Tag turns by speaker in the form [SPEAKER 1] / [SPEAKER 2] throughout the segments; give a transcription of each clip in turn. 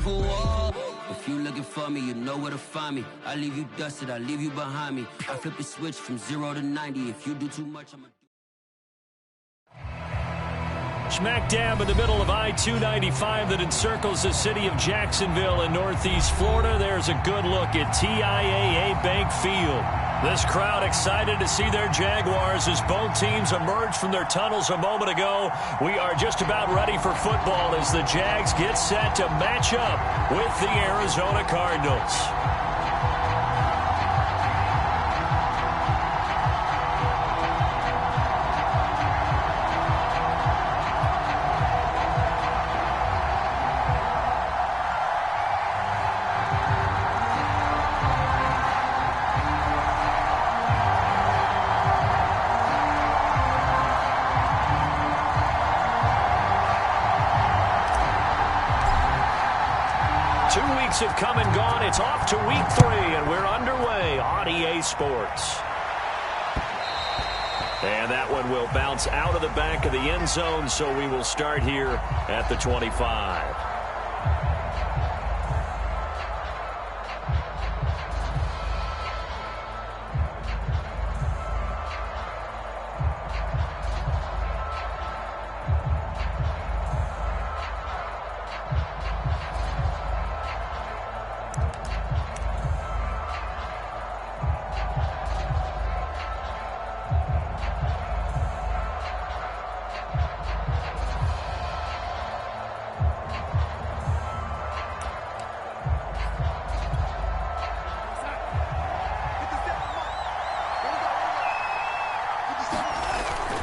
[SPEAKER 1] beautiful world. If you looking for me, you know where to find me. I leave you dusted, I leave you behind me. I flip the switch from 0 to 90. If you do too much, I'ma...
[SPEAKER 2] Smack dab in the middle of I-295 that encircles the city of Jacksonville in northeast Florida. There's a good look at TIAA Bank Field. This crowd excited to see their Jaguars as both teams emerged from their tunnels a moment ago. We are just about ready for football as the Jags get set to match up with the Arizona Cardinals. 2 weeks have come and gone. It's off to week 3, and we're underway on EA Sports. And that one will bounce out of the back of the end zone, so we will start here at the 25.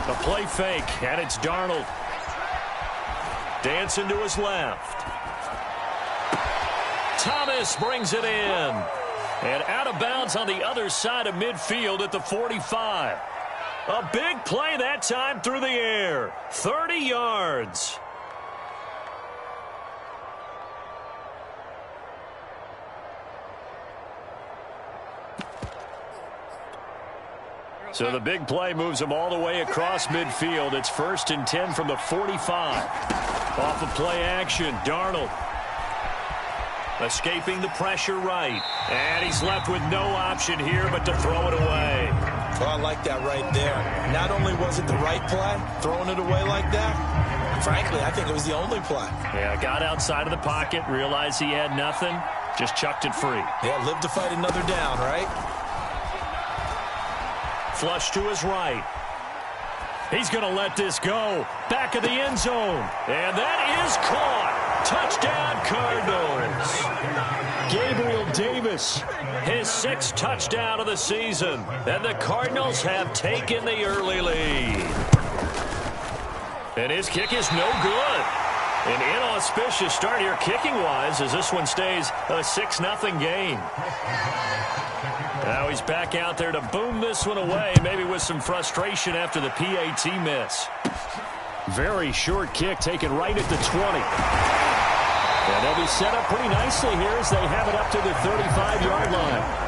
[SPEAKER 2] A play fake, and it's Darnold. Dancing to his left. Thomas brings it in. And out of bounds on the other side of midfield at the 45. A big play that time through the air. 30 yards. So the big play moves him all the way across midfield. It's 1st and 10 from the 45. Off of play action, Darnold. Escaping the pressure right. And he's left with no option here but to throw it away.
[SPEAKER 3] Well, I like that right there. Not only was it the right play, throwing it away like that, frankly, I think it was the only play.
[SPEAKER 2] Yeah, got outside of the pocket, realized he had nothing, just chucked it free.
[SPEAKER 3] Yeah, live to fight another down, right?
[SPEAKER 2] Flush to his right. He's going to let this go. Back of the end zone. And that is caught. Touchdown, Cardinals. Gabriel Davis, his 6th touchdown of the season. And the Cardinals have taken the early lead. And his kick is no good. An inauspicious start here kicking-wise as this one stays a 6-0 game. Now he's back out there to boom this one away, maybe with some frustration after the PAT miss. Very short kick taken right at the 20. And they'll be set up pretty nicely here as they have it up to the 35-yard line.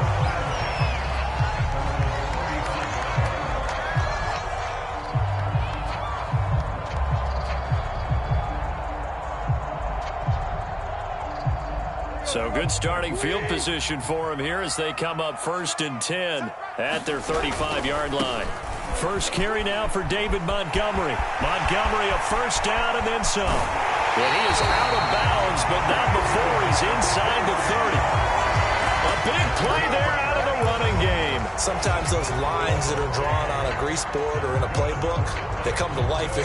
[SPEAKER 2] So good starting field position for him here as they come up 1st and 10 at their 35-yard line. First carry now for David Montgomery. Montgomery a 1st down and then some. And he is out of bounds, but not before he's inside the 30. A big play there out of the running game.
[SPEAKER 3] Sometimes those lines that are drawn on a grease board or in a playbook, they come to life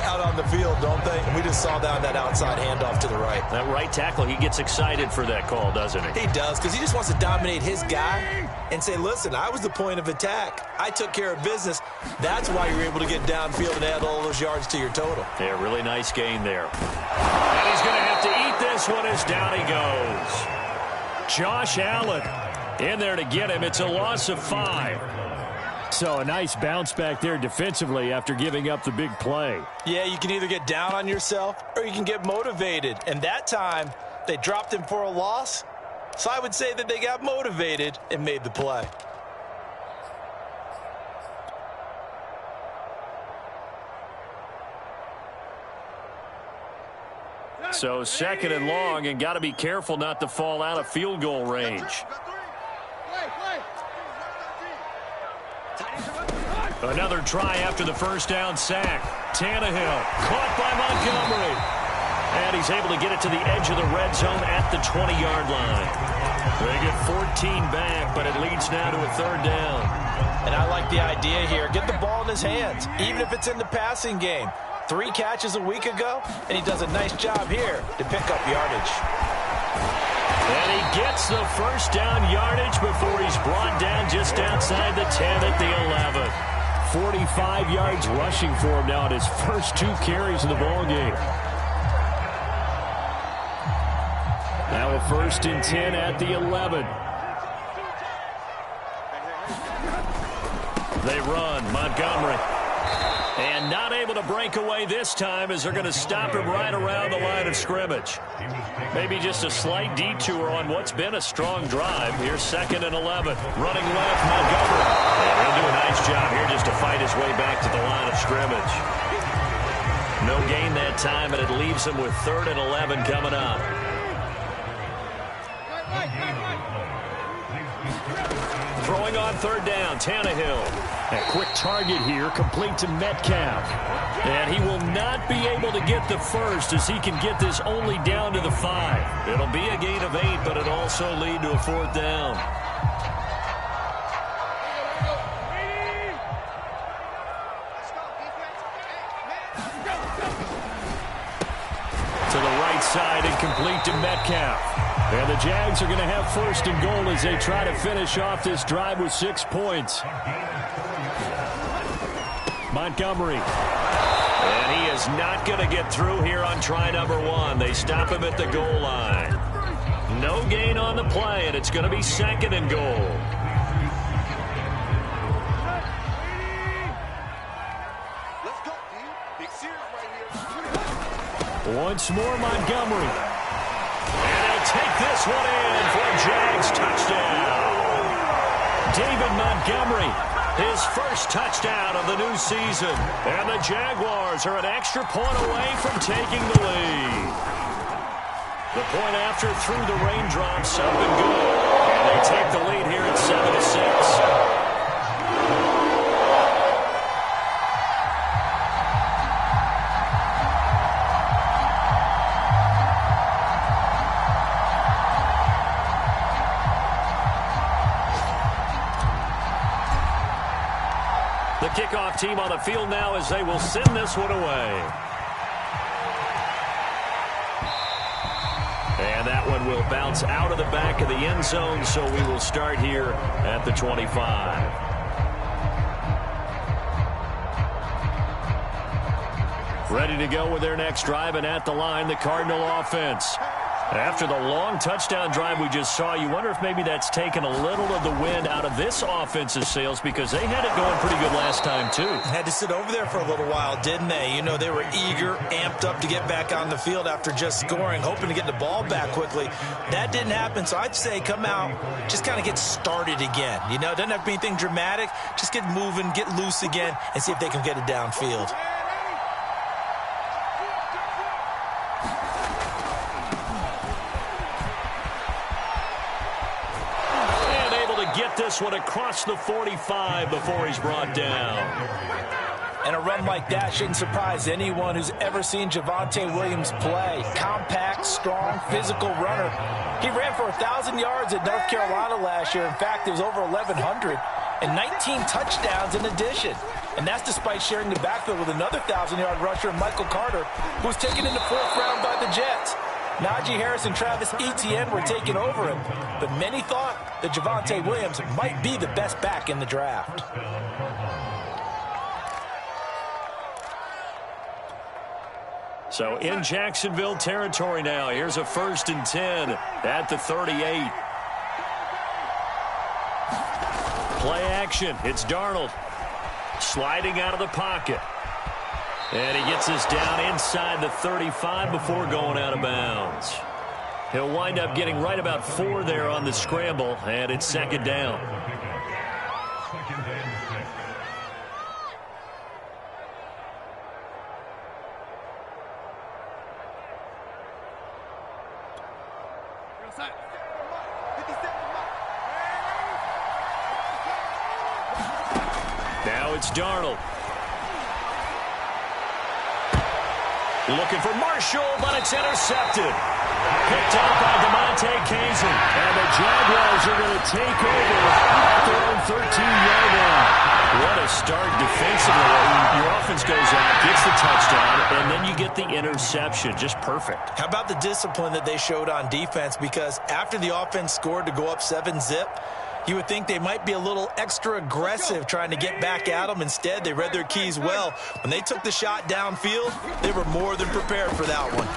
[SPEAKER 3] out on the field, don't they? And we just saw that outside handoff to the right.
[SPEAKER 2] That right tackle, he gets excited for that call, doesn't he?
[SPEAKER 3] He does, because he just wants to dominate his guy and say, listen, I was the point of attack. I took care of business. That's why you're able to get downfield and add all those yards to your total.
[SPEAKER 2] Yeah, really nice gain there. And he's going to have to eat this one as down he goes. Josh Allen in there to get him. It's a loss of 5. So a nice bounce back there defensively after giving up the big play.
[SPEAKER 3] Yeah, you can either get down on yourself or you can get motivated. And that time, they dropped him for a loss. So I would say that they got motivated and made the play.
[SPEAKER 2] So 2nd and long, and got to be careful not to fall out of field goal range. Another try after the first down sack. Tannehill caught by Montgomery. And he's able to get it to the edge of the red zone at the 20-yard line. They get 14 back, but it leads now to a 3rd down.
[SPEAKER 3] And I like the idea here. Get the ball in his hands, even if it's in the passing game. 3 catches a week ago, and he does a nice job here to pick up yardage.
[SPEAKER 2] And he gets the first down yardage before he's brought down just outside the 10 at the 11. 45 yards rushing for him now at his first 2 carries in the ballgame. Now a 1st and 10 at the 11. They run. Montgomery. And not able to break away this time as they're going to stop him right around the line of scrimmage. Maybe just a slight detour on what's been a strong drive. Here's 2nd and 11. Running left, Montgomery. And he'll do a nice job here just to fight his way back to the line of scrimmage. No gain that time, and it leaves him with 3rd and 11 coming up. Throwing on 3rd down, Tannehill. A quick target here, complete to Metcalf. And he will not be able to get the first as he can get this only down to the 5. It'll be a gain of 8, but it'll also lead to a 4th down. To the right side and complete to Metcalf. And the Jags are going to have 1st and goal as they try to finish off this drive with 6 points. Montgomery. And he is not going to get through here on try number 1. They stop him at the goal line. No gain on the play, and it's going to be 2nd and goal. Once more, Montgomery. And they'll take this one in for a Jags touchdown. David Montgomery, his first touchdown of the new season. And the Jaguars are an extra point away from taking the lead. The point after through the raindrops up and good. And they take the lead here at 7-6. The kickoff team on the field now as they will send this one away. And that one will bounce out of the back of the end zone, so we will start here at the 25. Ready to go with their next drive, and at the line, the Cardinal offense. After the long touchdown drive we just saw, you wonder if maybe that's taken a little of the wind out of this offense's sails, because they had it going pretty good last time, too.
[SPEAKER 3] Had to sit over there for a little while, didn't they? You know, they were eager, amped up to get back on the field after just scoring, hoping to get the ball back quickly. That didn't happen, so I'd say come out, just kind of get started again. You know, it doesn't have to be anything dramatic. Just get moving, get loose again, and see if they can get it downfield.
[SPEAKER 2] This one across the 45 before he's brought down.
[SPEAKER 3] And a run like that shouldn't surprise anyone who's ever seen Javonte Williams play. Compact, strong, physical runner. He ran for 1,000 yards at North Carolina last year. In fact, it was over 1,100 and 19 touchdowns in addition. And that's despite sharing the backfield with another 1,000-yard rusher, Michael Carter, who was taken in the 4th round by the Jets. Najee Harris and Travis Etienne were taking over him, but many thought that Javonte Williams might be the best back in the draft.
[SPEAKER 2] So in Jacksonville territory now. Here's a 1st and 10 at the 38. Play action. It's Darnold sliding out of the pocket. And he gets this down inside the 35 before going out of bounds. He'll wind up getting right about 4 there on the scramble, and it's 2nd down. Now it's Darnold. Looking for Marshall, but it's intercepted. Picked up by DeMonte Casey. And the Jaguars are going to take over at their own 13-yard line. What a start defensively. Your offense goes out, gets the touchdown, and then you get the interception. Just perfect.
[SPEAKER 3] How about the discipline that they showed on defense? Because after the offense scored to go up 7-zip, you would think they might be a little extra aggressive trying to get back at them. Instead, they read their keys well. When they took the shot downfield, they were more than prepared for that one.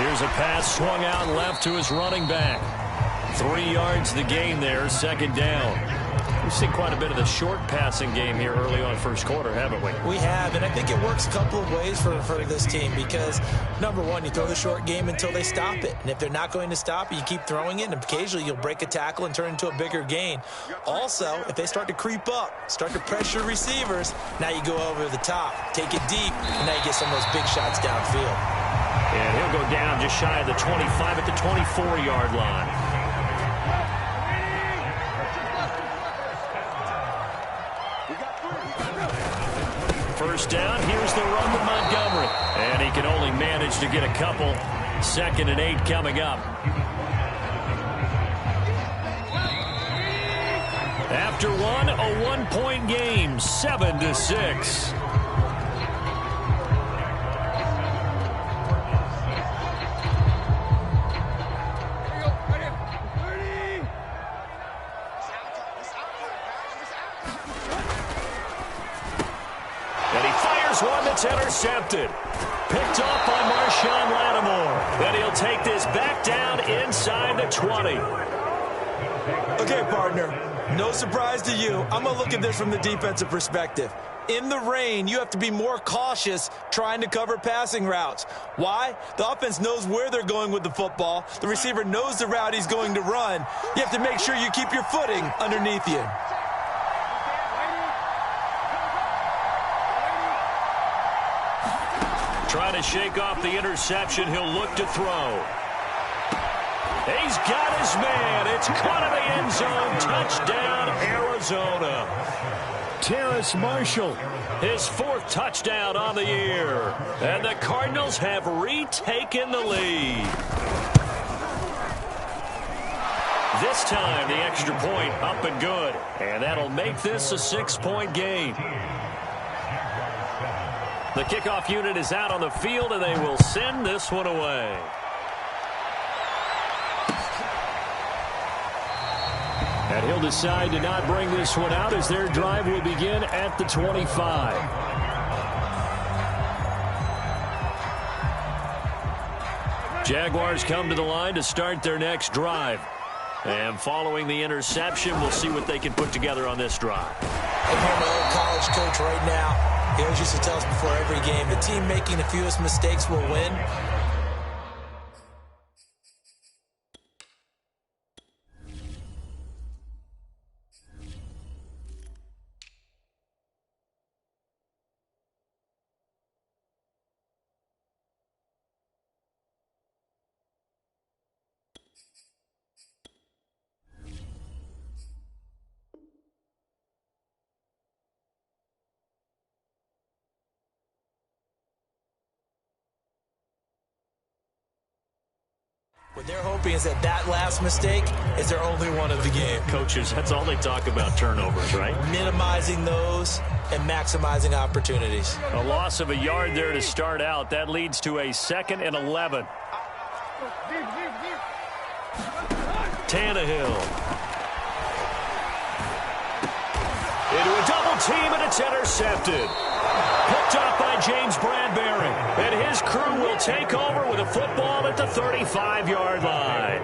[SPEAKER 2] Here's a pass swung out left to his running back. 3 yards the gain there, second down. We've seen quite a bit of the short passing game here early on first quarter, haven't we?
[SPEAKER 3] We have, and I think it works a couple of ways for this team because, number one, you throw the short game until they stop it. And if they're not going to stop it, you keep throwing it, and occasionally you'll break a tackle and turn it into a bigger gain. Also, if they start to creep up, start to pressure receivers, now you go over the top, take it deep, and now you get some of those big shots downfield.
[SPEAKER 2] And he'll go down just shy of the 25 at the 24-yard line. First down, here's the run to Montgomery. And he can only manage to get a couple. 2nd and 8 coming up. After one, a one-point game, 7-6. One that's intercepted. Picked off by Marshawn Lattimore. And he'll take this back down inside the 20.
[SPEAKER 3] Okay, partner. No surprise to you. I'm going to look at this from the defensive perspective. In the rain, you have to be more cautious trying to cover passing routes. Why? The offense knows where they're going with the football. The receiver knows the route he's going to run. You have to make sure you keep your footing underneath you.
[SPEAKER 2] Trying to shake off the interception. He'll look to throw. He's got his man. It's caught in the end zone. Touchdown, Arizona. Terrace Marshall, his 4th touchdown on the year. And the Cardinals have retaken the lead. This time, the extra point up and good. And that'll make this a 6-point game. The kickoff unit is out on the field, and they will send this one away. And he'll decide to not bring this one out as their drive will begin at the 25. Jaguars come to the line to start their next drive. And following the interception, we'll see what they can put together on this drive.
[SPEAKER 3] I'm here, my old college coach right now. He always used to tell us before every game, the team making the fewest mistakes will win. What they're hoping is that last mistake is their only one of the game.
[SPEAKER 2] Coaches, that's all they talk about, turnovers, right?
[SPEAKER 3] Minimizing those and maximizing opportunities.
[SPEAKER 2] A loss of a yard there to start out. That leads to a 2nd and 11. Tannehill. Into a double team, and it's intercepted. Picked up by James Bradbury. And his crew will take over with a football at the 35-yard line.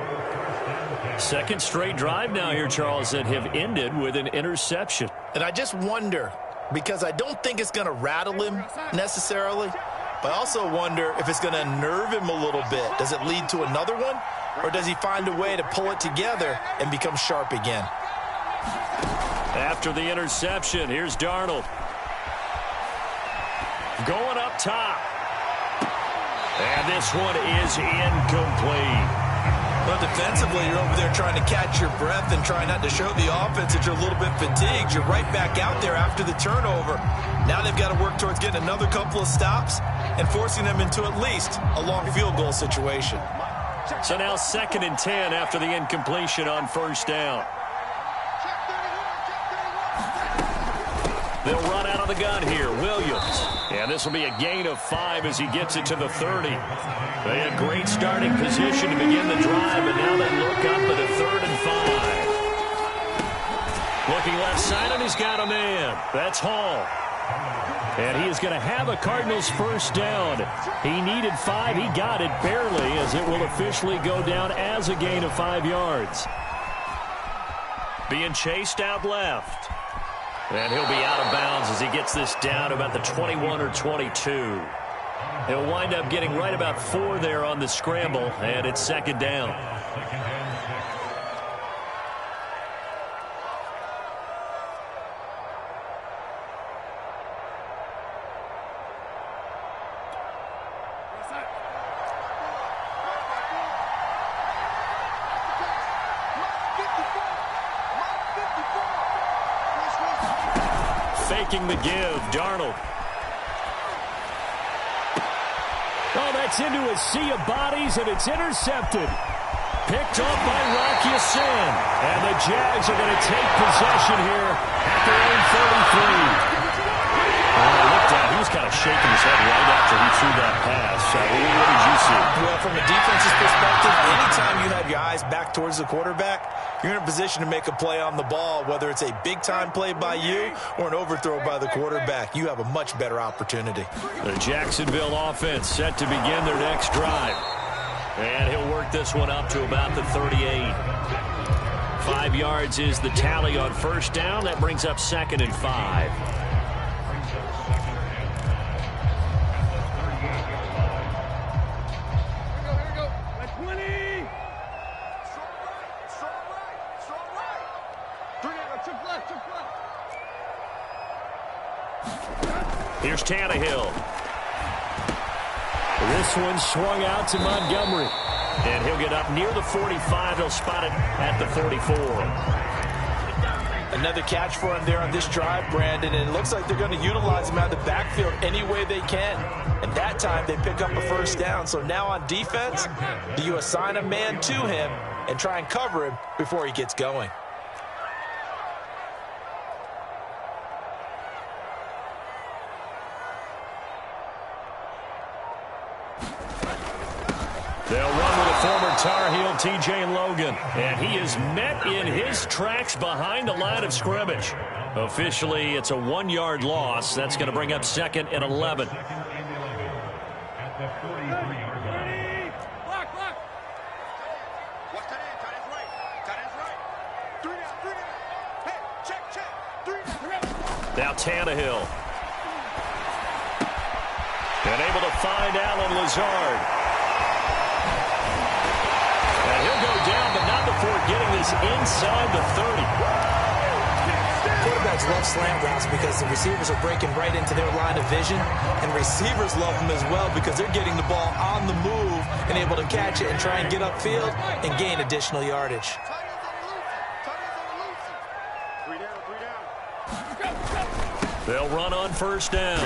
[SPEAKER 2] 2nd straight drive now here, Charles, that have ended with an interception.
[SPEAKER 3] And I just wonder, because I don't think it's going to rattle him necessarily, but I also wonder if it's going to unnerve him a little bit. Does it lead to another one? Or does he find a way to pull it together and become sharp again?
[SPEAKER 2] After the interception, here's Darnold. Going up top. And this one is incomplete.
[SPEAKER 3] But defensively, you're over there trying to catch your breath and trying not to show the offense that you're a little bit fatigued. You're right back out there after the turnover. Now they've got to work towards getting another couple of stops and forcing them into at least a long field goal situation.
[SPEAKER 2] So now 2nd and 10 after the incompletion on first down. They'll run out of the gun here. Williams. And this will be a gain of 5 as he gets it to the 30. They had great starting position to begin the drive, but now they look up at a 3rd and 5. Looking left side, and he's got a man. That's Hall. And he is going to have a Cardinals first down. He needed 5. He got it barely, as it will officially go down as a gain of 5 yards. Being chased out left. And he'll be out of bounds as he gets this down to about the 21 or 22. He'll wind up getting right about 4 there on the scramble, and it's 2nd down. Faking the give, Darnold. Oh, that's into a sea of bodies, and it's intercepted. Picked up by Rocky Sin. And the Jags are going to take possession here at their own 33. When I looked at, he was kind of shaking his head right after he threw that pass. What did you see?
[SPEAKER 3] Well, from a defense's perspective, anytime you have your eyes back towards the quarterback, you're in a position to make a play on the ball, whether it's a big-time play by you or an overthrow by the quarterback. You have a much better opportunity.
[SPEAKER 2] The Jacksonville offense set to begin their next drive. And he'll work this one up to about the 38. 5 yards is the tally on first down. That brings up 2nd and 5. Here's Tannehill. This one swung out to Montgomery. And he'll get up near the 45. He'll spot it at the 44.
[SPEAKER 3] Another catch for him there on this drive, Brandon, and it looks like they're going to utilize him out of the backfield any way they can. And that time they pick up a first down. So now on defense, do you assign a man to him and try and cover him before he gets going?
[SPEAKER 2] They'll run with a former Tar Heel, T.J. Logan. And he is met in his tracks behind the line of scrimmage. Officially, it's a 1-yard loss. That's going to bring up 2nd and 11. Now Tannehill. And able to find Alan Lazard. And he'll go down, but not before getting this inside the 30.
[SPEAKER 3] Quarterbacks love slant routes because the receivers are breaking right into their line of vision, and receivers love them as well because they're getting the ball on the move and able to catch it and try and get upfield and gain additional yardage.
[SPEAKER 2] They'll run on first down.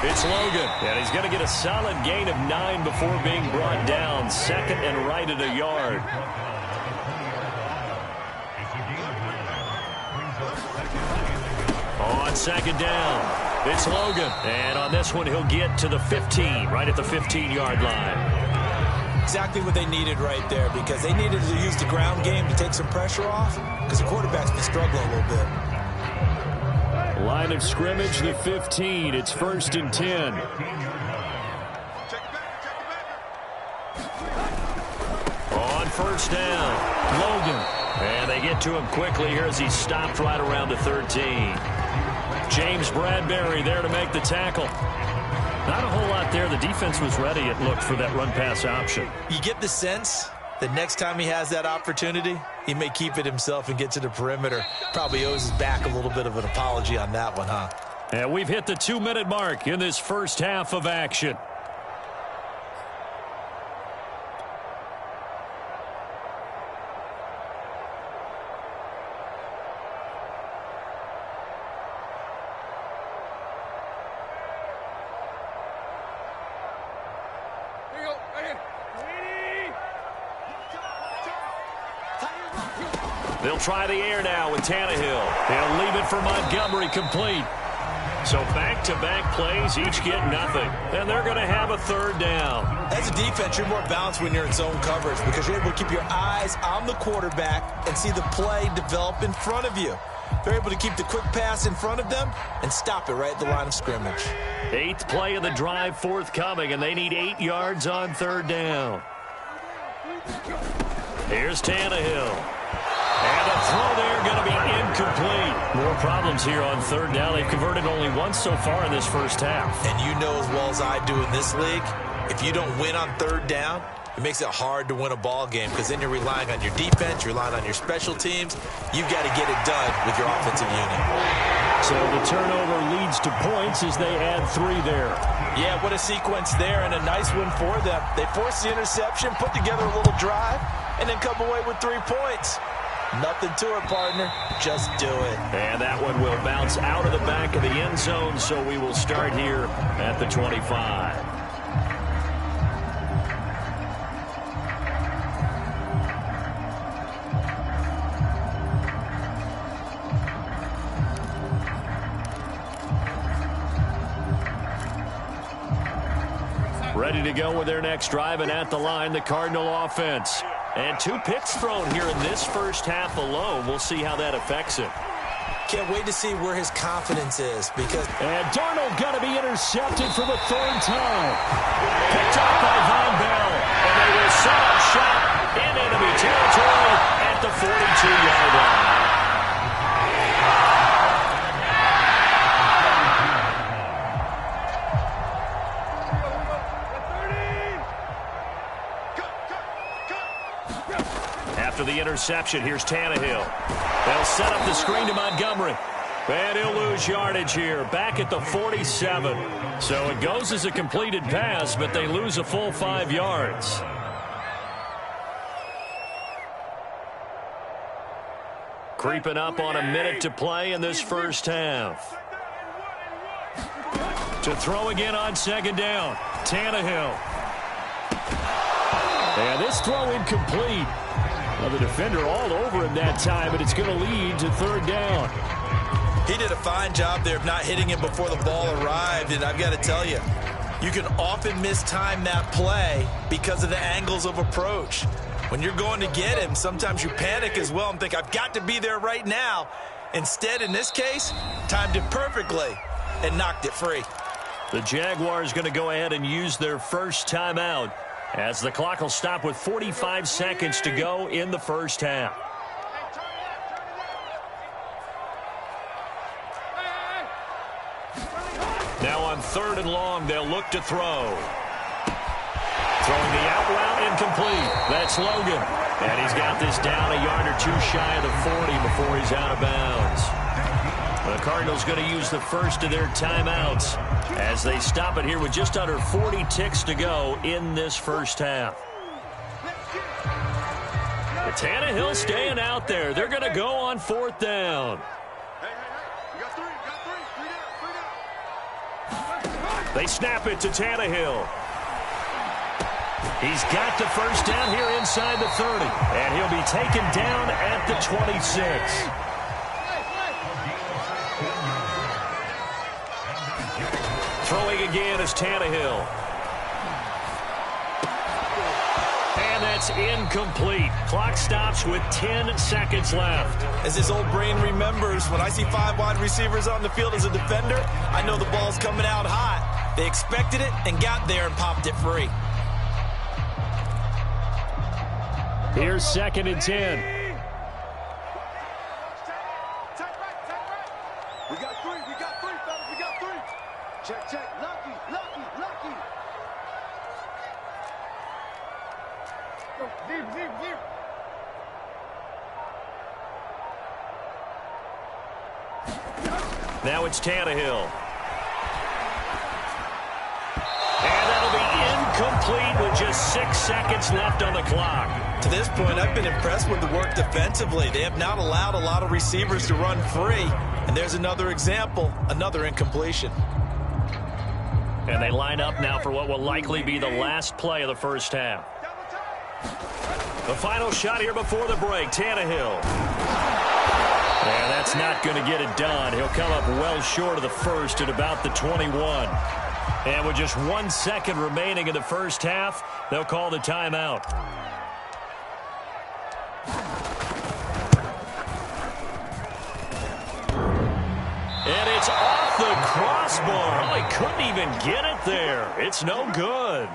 [SPEAKER 2] It's Logan, and he's going to get a solid gain of 9 before being brought down. 2nd and right at a yard. On 2nd down, it's Logan. And on this one, he'll get to the 15, right at the 15-yard line.
[SPEAKER 3] Exactly what they needed right there because they needed to use the ground game to take some pressure off because the quarterback's been struggling a little bit.
[SPEAKER 2] Line of scrimmage, the 15. It's 1st and 10. On first down, Logan. And they get to him quickly here as he stopped right around the 13. James Bradbury there to make the tackle. Not a whole lot there. The defense was ready, it looked, for that run-pass option.
[SPEAKER 3] You get the sense that next time he has that opportunity, he may keep it himself and get to the perimeter. Probably owes his back a little bit of an apology on that one, huh?
[SPEAKER 2] And we've hit the 2-minute mark in this first half of action. They'll try the air now with Tannehill. He'll leave it for Montgomery, complete. So back-to-back plays, each get nothing. And they're going to have a third down.
[SPEAKER 3] As a defense, you're more balanced when you're in zone coverage because you're able to keep your eyes on the quarterback and see the play develop in front of you. They're able to keep the quick pass in front of them and stop it right at the line of scrimmage.
[SPEAKER 2] 8th play of the drive forthcoming, and they need 8 yards on third down. Here's Tannehill. And a throw there going to be incomplete. More problems here on third down. They've converted only once so far in this first half.
[SPEAKER 3] And you know as well as I do in this league, if you don't win on third down, it makes it hard to win a ball game because then you're relying on your defense, you're relying on your special teams. You've got to get it done with your offensive unit.
[SPEAKER 2] So the turnover leads to points as they add 3 there.
[SPEAKER 3] Yeah, what a sequence there and a nice one for them. They forced the interception, put together a little drive, and then come away with 3 points. Nothing to it, partner. Just do it.
[SPEAKER 2] And that one will bounce out of the back of the end zone, so we will start here at the 25. Ready to go with their next drive, and at the line, the Cardinal offense. And 2 picks thrown here in this first half alone. We'll see how that affects it.
[SPEAKER 3] Can't wait to see where his confidence is because...
[SPEAKER 2] And Darnold going to be intercepted for the 3rd time. Picked up by Von Bell. And they will set up shop in enemy territory at the 42-yard line. After the interception, here's Tannehill. They'll set up the screen to Montgomery. And he'll lose yardage here, back at the 47. So it goes as a completed pass, but they lose a full 5 yards. Creeping up on a minute to play in this first half. To throw again on 2nd down, Tannehill. And this throw incomplete. Well, the defender all over him that time, but it's going to lead to 3rd down.
[SPEAKER 3] He did a fine job there of not hitting him before the ball arrived, and I've got to tell you, you can often mistime that play because of the angles of approach. When you're going to get him, sometimes you panic as well and think, I've got to be there right now. Instead, in this case, timed it perfectly and knocked it free.
[SPEAKER 2] The Jaguars going to go ahead and use their first timeout, as the clock will stop with 45 seconds to go in the first half. Now on 3rd and long, they'll look to throw. Throwing the out route incomplete. That's Logan. And he's got this down a yard or 2 shy of the 40 before he's out of bounds. The Cardinals going to use the first of their timeouts as they stop it here with just under 40 ticks to go in this first half. The Tannehill staying out there. They're going to go on 4th down. They snap it to Tannehill. He's got the first down here inside the 30. And he'll be taken down at the 26. Throwing again is Tannehill. And that's incomplete. Clock stops with 10 seconds left.
[SPEAKER 3] As his old brain remembers, when I see 5 wide receivers on the field as a defender, I know the ball's coming out hot. They expected it and got there and popped it free.
[SPEAKER 2] Here's 2nd and 10.
[SPEAKER 4] Check. Lucky. Go, deep.
[SPEAKER 2] Now it's Tannehill. And that'll be incomplete with just 6 seconds left on the clock.
[SPEAKER 3] To this point, I've been impressed with the work defensively. They have not allowed a lot of receivers to run free. And there's another example, another incompletion.
[SPEAKER 2] And they line up now for what will likely be the last play of the first half. The final shot here before the break, Tannehill. And that's not going to get it done. He'll come up well short of the first at about the 21. And with just 1 second remaining in the first half, they'll call the timeout. And it's off the crossbar. Oh, he couldn't even get it there. It's no good.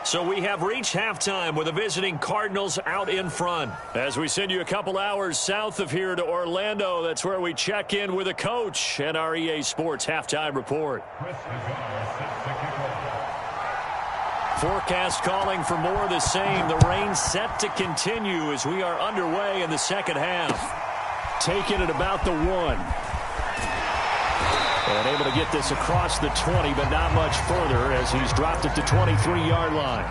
[SPEAKER 2] So we have reached halftime with the visiting Cardinals out in front. As we send you a couple hours south of here to Orlando, that's where we check in with a coach and our EA Sports halftime report. Forecast calling for more of the same. The rain set to continue as we are underway in the second half. Taking it about the 1. And able to get this across the 20, but not much further as he's dropped it to 23-yard line.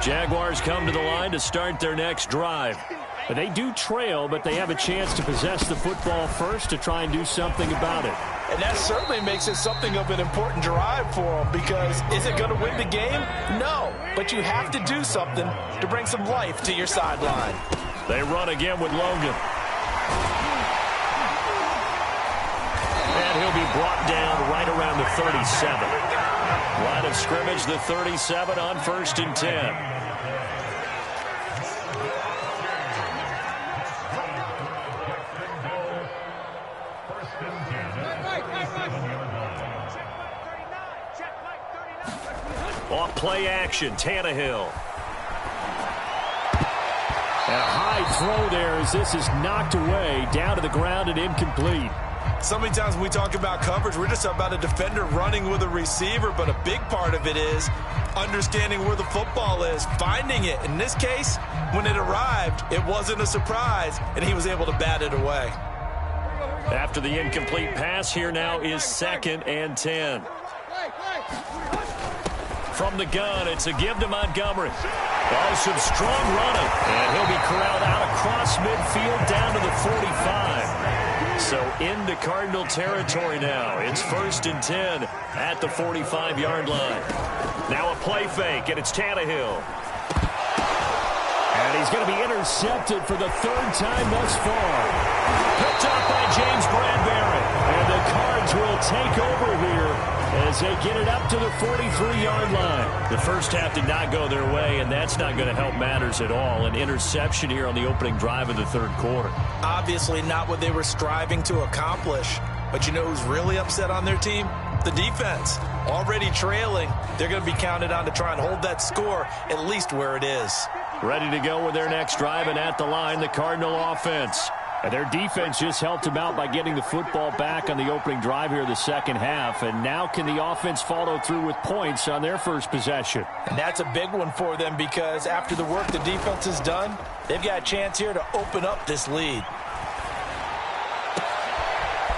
[SPEAKER 2] Jaguars come to the line to start their next drive. They do trail, but they have a chance to possess the football first to try and do something about it.
[SPEAKER 3] And that certainly makes it something of an important drive for them, because is it going to win the game? No, but you have to do something to bring some life to your sideline.
[SPEAKER 2] They run again with Logan. And he'll be brought down right around the 37. Line of scrimmage, the 37 on 1st and 10. Off play action, Tannehill. And a high throw there as this is knocked away, down to the ground and incomplete.
[SPEAKER 3] So many times when we talk about coverage, we're just about a defender running with a receiver, but a big part of it is understanding where the football is, finding it. In this case, when it arrived, it wasn't a surprise, and he was able to bat it away.
[SPEAKER 2] After the incomplete pass, here now is 2nd and 10. From the gun, it's a give to Montgomery. Oh, some strong running. And he'll be corralled out across midfield down to the 45. So into Cardinal territory now. It's 1st and 10 at the 45-yard line. Now a play fake, and it's Tannehill. And he's going to be intercepted for the 3rd time thus far. Picked up by James Bradbury. And the Cards will take over here as they get it up to the 43-yard line. The first half did not go their way, and that's not going to help matters at all. An interception here on the opening drive of the 3rd quarter.
[SPEAKER 3] Obviously not what they were striving to accomplish. But you know who's really upset on their team? The defense. Already trailing. They're going to be counted on to try and hold that score at least where it is.
[SPEAKER 2] Ready to go with their next drive, and at the line, the Cardinal offense. And their defense just helped them out by getting the football back on the opening drive here the second half. And now can the offense follow through with points on their first possession?
[SPEAKER 3] And that's a big one for them, because after the work the defense has done, they've got a chance here to open up this lead.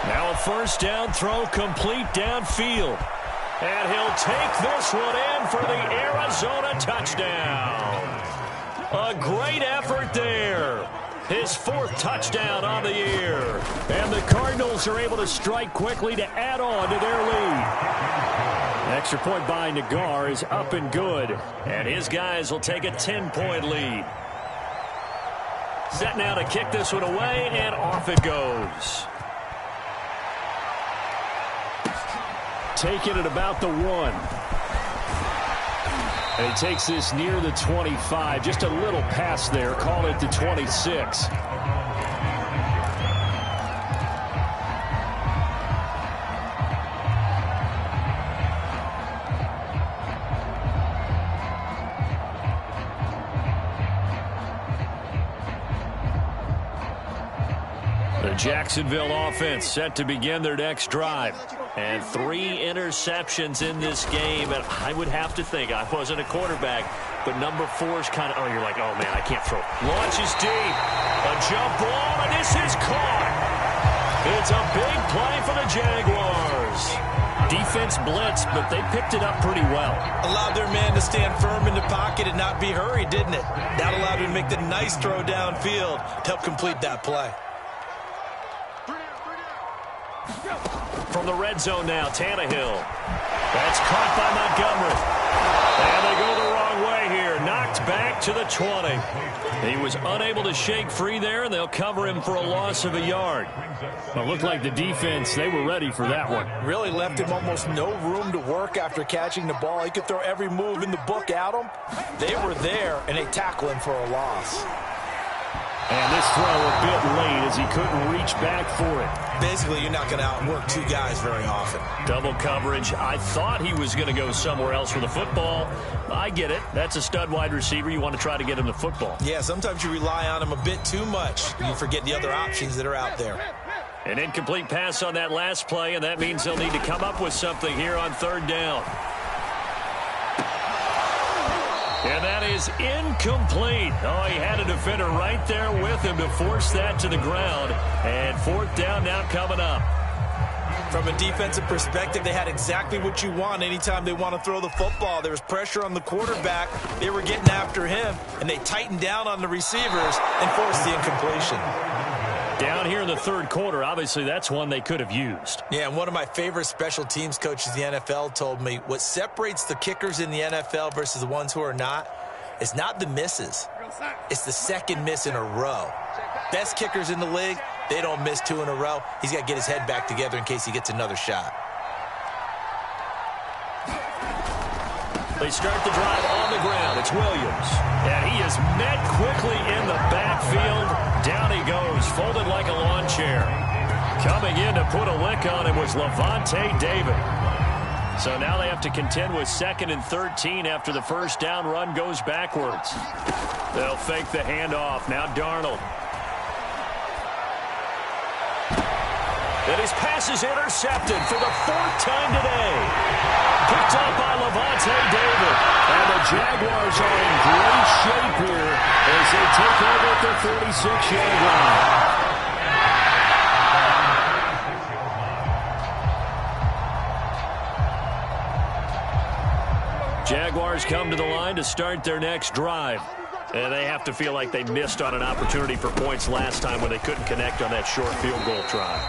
[SPEAKER 2] Now a first down throw complete downfield. And he'll take this one in for the Arizona touchdown. A great effort there. His 4th touchdown on the year. And the Cardinals are able to strike quickly to add on to their lead. Extra point by Nagar is up and good. And his guys will take a 10-point lead. Set now to kick this one away, and off it goes. Taking it about the 1. And he takes this near the 25. Just a little pass there. Call it the 26. The Jacksonville offense set to begin their next drive. And 3 interceptions in this game. And I would have to think, I wasn't a quarterback, but number 4 is kind of, you're like, oh, man, I can't throw. Launches deep. A jump ball, and this is caught. It's a big play for the Jaguars. Defense blitzed, but they picked it up pretty well.
[SPEAKER 3] Allowed their man to stand firm in the pocket and not be hurried, didn't it? That allowed him to make the nice throw downfield to help complete that play.
[SPEAKER 2] from the red zone now. Tannehill. That's caught by Montgomery. And they go the wrong way here. Knocked back to the 20. He was unable to shake free there, and they'll cover him for a loss of a yard.
[SPEAKER 5] Well, it looked like the defense, they were ready for that one.
[SPEAKER 3] Really left him almost no room to work after catching the ball. He could throw every move in the book at him. They were there, and they tackle him for a loss.
[SPEAKER 5] And this throw a bit late as he couldn't reach back for it.
[SPEAKER 3] Basically, you're not going to outwork two guys very often.
[SPEAKER 2] Double coverage. I thought he was going to go somewhere else with the football. I get it. That's a stud wide receiver. You want to try to get him the football.
[SPEAKER 3] Yeah, sometimes you rely on him a bit too much. You forget the other options that are out there.
[SPEAKER 2] An incomplete pass on that last play, and that means they'll need to come up with something here on third down. And that is incomplete. Oh, he had a defender right there with him to force that to the ground. And fourth down now coming up.
[SPEAKER 3] From a defensive perspective, they had exactly what you want anytime they want to throw the football. There was pressure on the quarterback. They were getting after him, and they tightened down on the receivers and forced the incompletion.
[SPEAKER 2] Down here in the third quarter, obviously that's one they could have used.
[SPEAKER 3] Yeah, and one of my favorite special teams coaches in the NFL told me what separates the kickers in the NFL versus the ones who are not is not the misses. It's the second miss in a row. Best kickers in the league, they don't miss two in a row. He's got to get his head back together in case he gets another shot.
[SPEAKER 2] They start the drive on the ground. It's Williams. And he is met quickly in the backfield. Down he goes, folded like a lawn chair. Coming in to put a lick on him was Levante David. So now they have to contend with 2nd and 13 after the first down run goes backwards. They'll fake the handoff. Now Darnold. And his pass is intercepted for the 4th time today. Picked up by Levante David. And the Jaguars are in great shape here as they take over at their 46-yard line. Jaguars come to the line to start their next drive. And they have to feel like they missed on an opportunity for points last time when they couldn't connect on that short field goal try.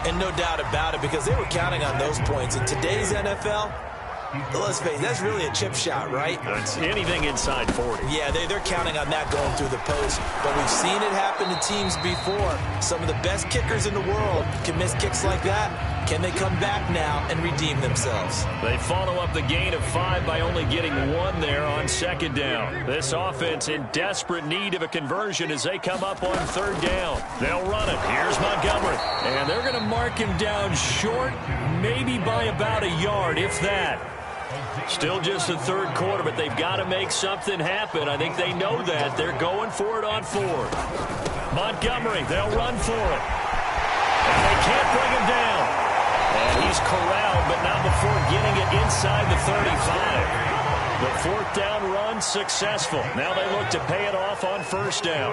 [SPEAKER 3] And no doubt about it, because they were counting on those points. In today's NFL, let's face it, that's really a chip shot, right?
[SPEAKER 2] It's anything inside 40.
[SPEAKER 3] Yeah, they're counting on that going through the post. But we've seen it happen to teams before. Some of the best kickers in the world can miss kicks like that. Can they come back now and redeem themselves?
[SPEAKER 2] They follow up the gain of 5 by only getting 1 there on 2nd down. This offense in desperate need of a conversion as they come up on 3rd down. They'll run it. Here's Montgomery. And they're going to mark him down short, maybe by about a yard, if that. Still just the third quarter, but they've got to make something happen. I think they know that. They're going for it on 4th. Montgomery, they'll run for it. And they can't bring him down. And he's corralled, but not before getting it inside the 35. The 4th down run successful. Now they look to pay it off on 1st down.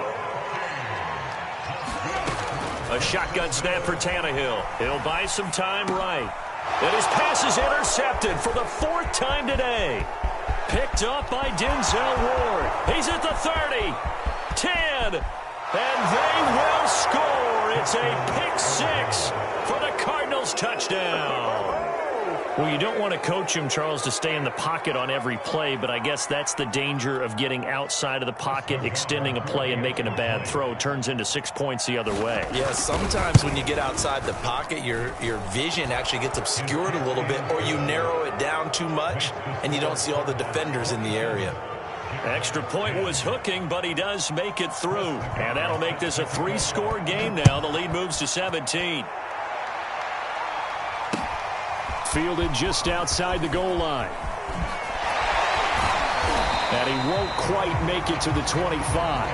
[SPEAKER 2] A shotgun snap for Tannehill. He'll buy some time right. And his pass is intercepted for the 4th time today. Picked up by Denzel Ward. He's at the 30, 10, and they will score. It's a pick 6 for the Cardinals touchdown. Well, you don't want to coach him, Charles, to stay in the pocket on every play, but I guess that's the danger of getting outside of the pocket, extending a play, and making a bad throw. Turns into 6 points the other way.
[SPEAKER 3] Yeah, sometimes when you get outside the pocket, your vision actually gets obscured a little bit, or you narrow it down too much, and you don't see all the defenders in the area.
[SPEAKER 2] Extra point was hooking, but he does make it through. And that'll make this a 3-score game now. The lead moves to 17.
[SPEAKER 5] Fielded just outside the goal line. And he won't quite make it to the 25.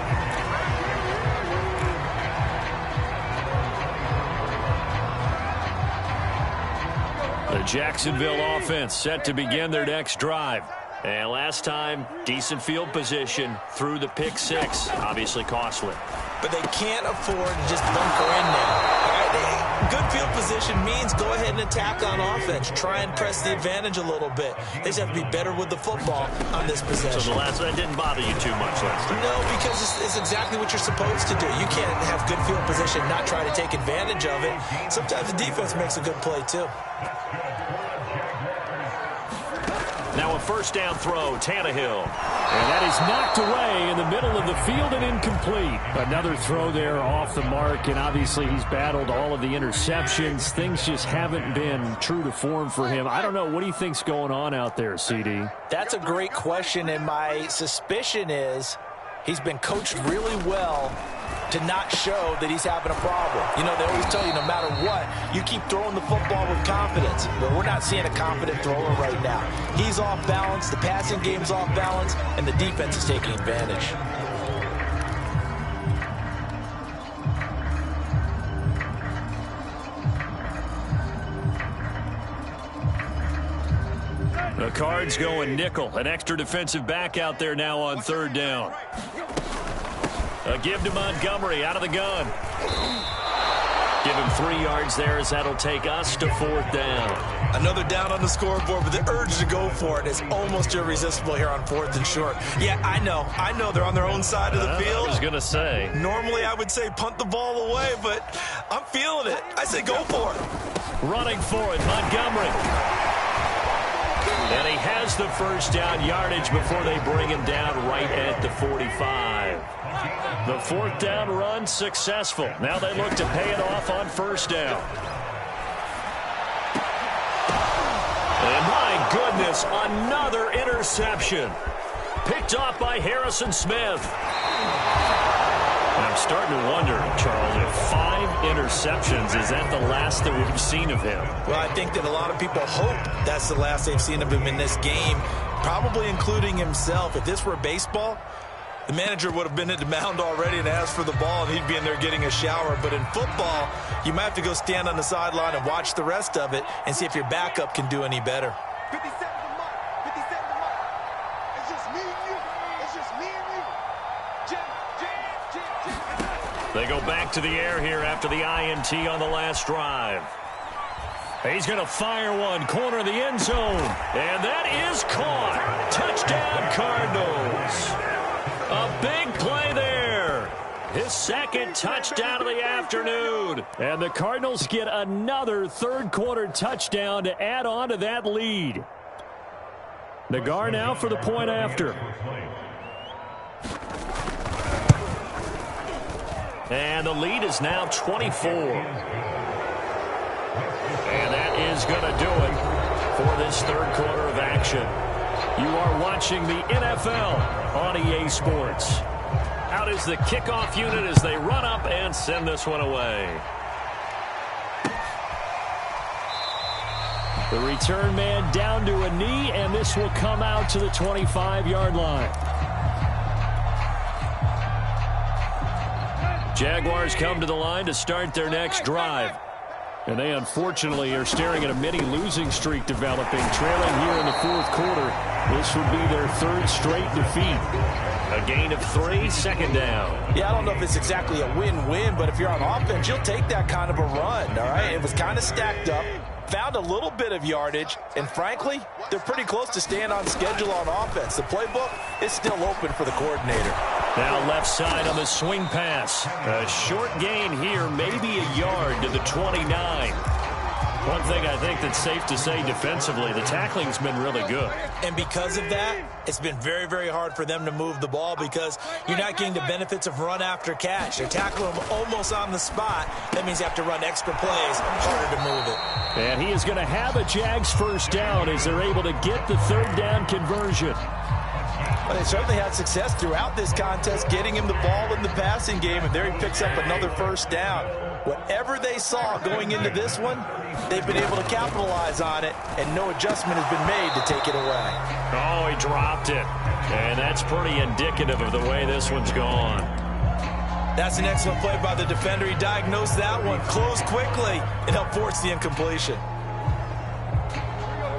[SPEAKER 2] The Jacksonville offense set to begin their next drive. And last time, decent field position through the pick 6. Obviously costly.
[SPEAKER 3] But they can't afford to just bunker in now. All right, Good field position means go ahead and attack on offense. Try and press the advantage a little bit. They just have to be better with the football on this possession.
[SPEAKER 2] So that didn't bother you too much last time?
[SPEAKER 3] No, because it's exactly what you're supposed to do. You can't have good field position and not try to take advantage of it. Sometimes the defense makes a good play, too.
[SPEAKER 2] Now a first down throw, Tannehill.
[SPEAKER 5] And that is knocked away in the middle of the field and incomplete. Another throw there off the mark, and obviously he's battled all of the interceptions. Things just haven't been true to form for him. I don't know. What do you think's going on out there, CD?
[SPEAKER 3] That's a great question, and my suspicion is he's been coached really well to not show that he's having a problem. You know, they always tell you no matter what, you keep throwing the football with confidence. But we're not seeing a confident thrower right now. He's off balance, the passing game's off balance, and the defense is taking advantage.
[SPEAKER 2] The Cards going nickel. An extra defensive back out there now on third down. A give to Montgomery out of the gun. Give him 3 yards there as that'll take us to fourth down.
[SPEAKER 3] Another down on the scoreboard, but the urge to go for it is almost irresistible here on 4th and short. Yeah, I know they're on their own side of the field.
[SPEAKER 2] I was going to say.
[SPEAKER 3] Normally I would say punt the ball away, but I'm feeling it. I say go for it.
[SPEAKER 2] Running for it, Montgomery. And he has the first down yardage before they bring him down right at the 45. The 4th down run successful. Now they look to pay it off on first down. And my goodness, another interception. Picked off by Harrison Smith. I'm starting to wonder, Charles, if 5 interceptions, is that the last that we've seen of him?
[SPEAKER 3] Well, I think that a lot of people hope that's the last they've seen of him in this game, probably including himself. If this were baseball, the manager would have been at the mound already and asked for the ball, and he'd be in there getting a shower. But in football, you might have to go stand on the sideline and watch the rest of it and see if your backup can do any better.
[SPEAKER 4] 57 to Mark. 57 to Mark. It's just me and you. It's just me and you. Jim.
[SPEAKER 2] They go back to the air here after the INT on the last drive. He's going to fire one, corner of the end zone. And that is caught. Touchdown, Cardinals. A big play there. His second touchdown of the afternoon. And the Cardinals get another third-quarter touchdown to add on to that lead. Nagar now for the point after. And the lead is now 24. And that is going to do it for this third quarter of action. You are watching the NFL on EA Sports. Out is the kickoff unit as they run up and send this one away. The return man down to a knee, and this will come out to the 25-yard line. Jaguars come to the line to start their next drive. And they unfortunately are staring at a mini losing streak developing, trailing here in the 4th quarter. This would be their 3rd straight defeat. A gain of 3, second down.
[SPEAKER 3] Yeah, I don't know if it's exactly a win-win, but if you're on offense, you'll take that kind of a run, all right? It was kind of stacked up, found a little bit of yardage, and frankly, they're pretty close to staying on schedule on offense. The playbook is still open for the coordinator.
[SPEAKER 2] Now left side on the swing pass. A short gain here, maybe a yard to the 29. One thing I think that's safe to say defensively, the tackling's been really good.
[SPEAKER 3] And because of that, it's been very, very hard for them to move the ball because you're not getting the benefits of run after catch. They're tackling them almost on the spot. That means you have to run extra plays, harder to move it.
[SPEAKER 5] And he is going to have a Jags first down as they're able to get the 3rd down conversion.
[SPEAKER 3] Well, they certainly had success throughout this contest, getting him the ball in the passing game, and there he picks up another first down. Whatever they saw going into this one, they've been able to capitalize on it, and no adjustment has been made to take it away.
[SPEAKER 2] Oh, he dropped it. And that's pretty indicative of the way this one's gone.
[SPEAKER 3] That's an excellent play by the defender. He diagnosed that one, closed quickly, and helped force the incompletion.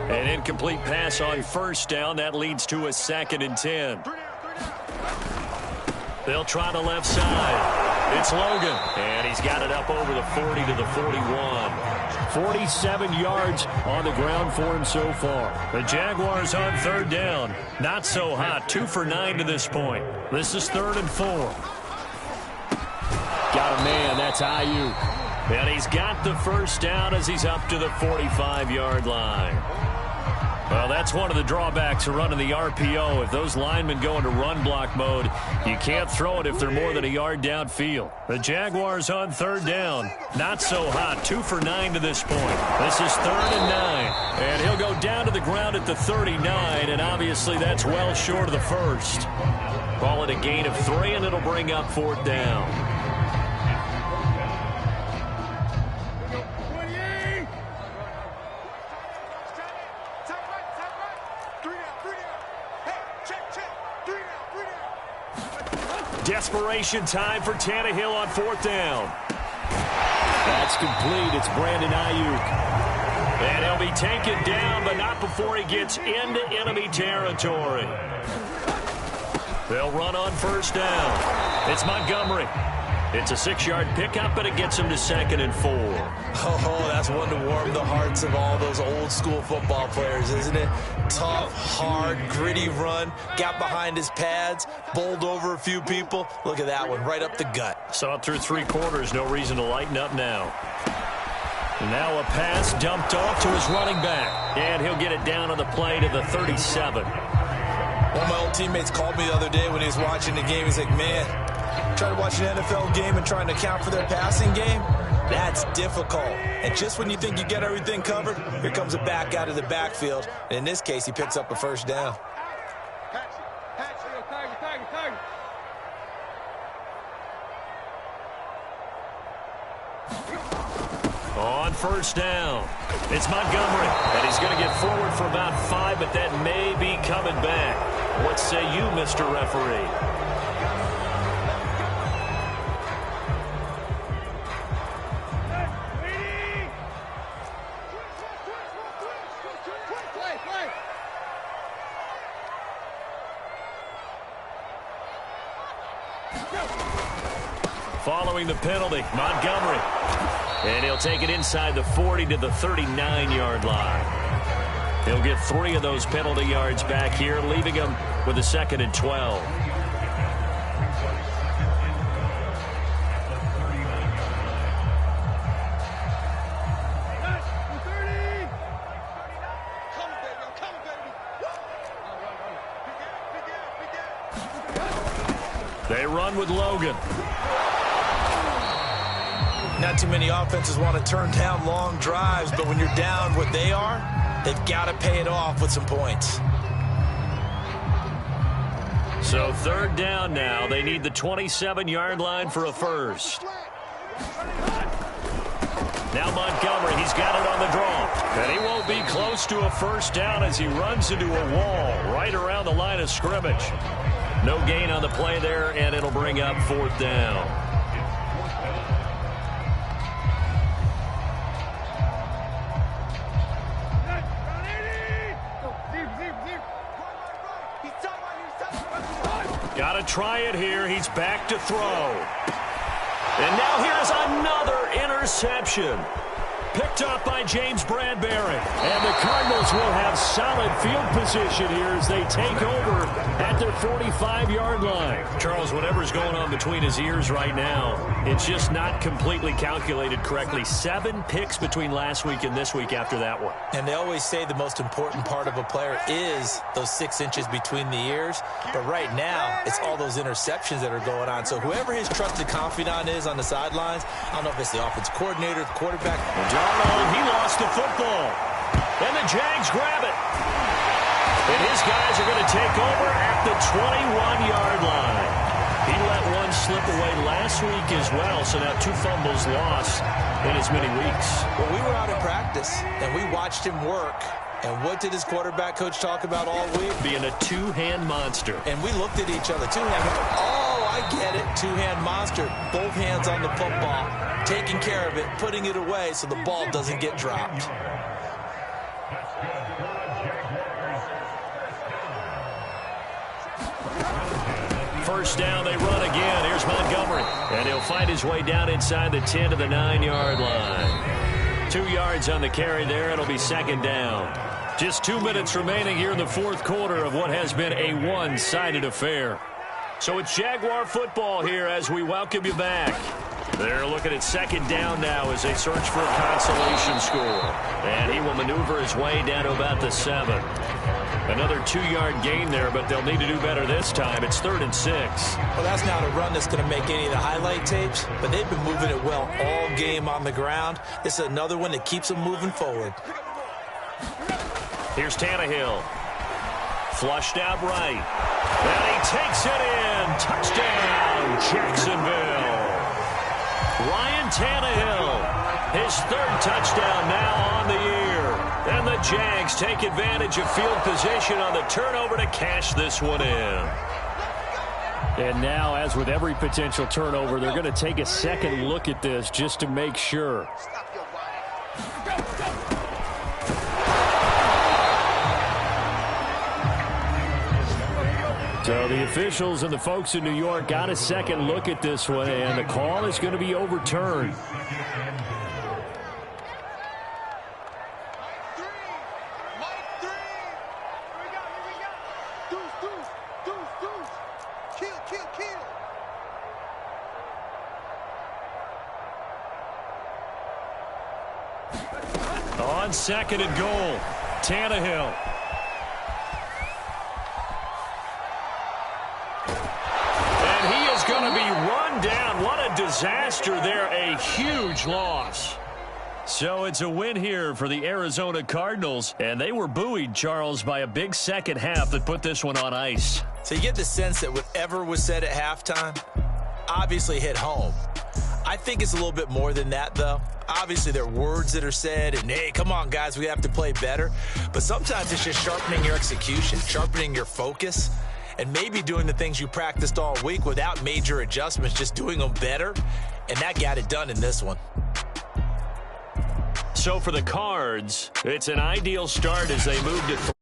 [SPEAKER 2] An incomplete pass on first down. That leads to a 2nd and 10. They'll try the left side. It's Logan, and he's got it up over the 40 to the 41. 47 yards on the ground for him so far. The Jaguars on third down. Not so hot. 2 for 9 to this point. This is 3rd and 4.
[SPEAKER 5] Got a man. That's Ayuk.
[SPEAKER 2] And he's got the first down as he's up to the 45-yard line. Well, that's one of the drawbacks of running the RPO. If those linemen go into run block mode, you can't throw it if they're more than a yard downfield. The Jaguars on third down. Not so hot. 2 for 9 to this point. This is 3rd and 9. And he'll go down to the ground at the 39, and obviously that's well short of the first. Call it a gain of 3, and it'll bring up 4th down. Desperation time for Tannehill on 4th down.
[SPEAKER 5] That's complete. It's Brandon Ayuk.
[SPEAKER 2] And he'll be taken down, but not before he gets into enemy territory. They'll run on 1st down. It's Montgomery. It's a 6-yard pickup, but it gets him to 2nd and 4.
[SPEAKER 3] Oh, that's one to warm the hearts of all those old-school football players, isn't it? Tough, hard, gritty run. Got behind his pads, bowled over a few people. Look at that one, right up the gut.
[SPEAKER 2] Saw it through 3 quarters. No reason to lighten up now. Now a pass dumped off to his running back. And he'll get it down on the play to the 37.
[SPEAKER 3] One of my old teammates called me the other day when he was watching the game. He's like, man, trying to watch an NFL game and trying to account for their passing game, that's difficult. And just when you think you get everything covered, here comes a back out of the backfield. And in this case, he picks up a 1st down.
[SPEAKER 2] On 1st down, it's Montgomery. And he's going to get forward for about 5, but that may be coming back. What say you, Mr. Referee? Following the penalty, Montgomery. And he'll take it inside the 40 to the 39-yard line. He'll get 3 of those penalty yards back here, leaving him with a 2nd and 12. They run with Logan.
[SPEAKER 3] Not too many offenses want to turn down long drives, but when you're down what they are, they've got to pay it off with some points.
[SPEAKER 2] So 3rd down now. They need the 27-yard line for a first. Now Montgomery, he's got it on the draw. And he won't be close to a 1st down as he runs into a wall right around the line of scrimmage. No gain on the play there, and it'll bring up 4th down. Got to try it here. He's back to throw. And now here's another interception. Picked up by James Bradbury. And the Cardinals will have solid field position here as they take over at their 45-yard line. Charles, whatever's going on between his ears right now, it's just not completely calculated correctly. 7 picks between last week and this week after that one.
[SPEAKER 3] And they always say the most important part of a player is those 6 inches between the ears. But right now, it's all those interceptions that are going on. So whoever his trusted confidant is on the sidelines, I don't know if it's the offensive coordinator, the quarterback.
[SPEAKER 2] Darnold, he lost the football. And the Jags grab it. And his guys are going to take over at the 21-yard line. He let one slip away last week as well, so now 2 fumbles lost in as many weeks.
[SPEAKER 3] Well, we were out in practice, and we watched him work. And what did his quarterback coach talk about all week?
[SPEAKER 2] Being a 2-hand monster.
[SPEAKER 3] And we looked at each other. 2-hand. Oh, I get it. 2-hand monster. Both hands on the football. Taking care of it. Putting it away so the ball doesn't get dropped.
[SPEAKER 2] First down, they run again. Here's Montgomery. And he'll find his way down inside the 10 to the 9-yard line. 2 yards on the carry there. It'll be second down. Just 2 minutes remaining here in the fourth quarter of what has been a one-sided affair. So it's Jaguar football here as we welcome you back. They're looking at second down now as they search for a consolation score. And he will maneuver his way down to about the 7. Another 2-yard gain there, but they'll need to do better this time. It's 3rd and 6.
[SPEAKER 3] Well, that's not a run that's going to make any of the highlight tapes, but they've been moving it well all game on the ground. This is another one that keeps them moving forward.
[SPEAKER 2] Here's Tannehill. Flushed out right. And he takes it in. Touchdown, Jacksonville. Ryan Tannehill, his 3rd touchdown now on the year. And the Jags take advantage of field position on the turnover to cash this one in.
[SPEAKER 5] And now, as with every potential turnover, they're going to take a second look at this just to make sure. So the officials and the folks in New York got a second look at this one, and the call is going to be overturned. On second and goal, Tannehill. And he is going to be run down. What a disaster there. A huge loss. So it's a win here for the Arizona Cardinals. And they were buoyed, Charles, by a big second half that put this one on ice.
[SPEAKER 3] So you get the sense that whatever was said at halftime obviously hit home. I think it's a little bit more than that, though. Obviously, there are words that are said, and, hey, come on, guys, we have to play better. But sometimes it's just sharpening your execution, sharpening your focus, and maybe doing the things you practiced all week without major adjustments, just doing them better. And that got it done in this one.
[SPEAKER 2] So for the Cards, it's an ideal start as they move to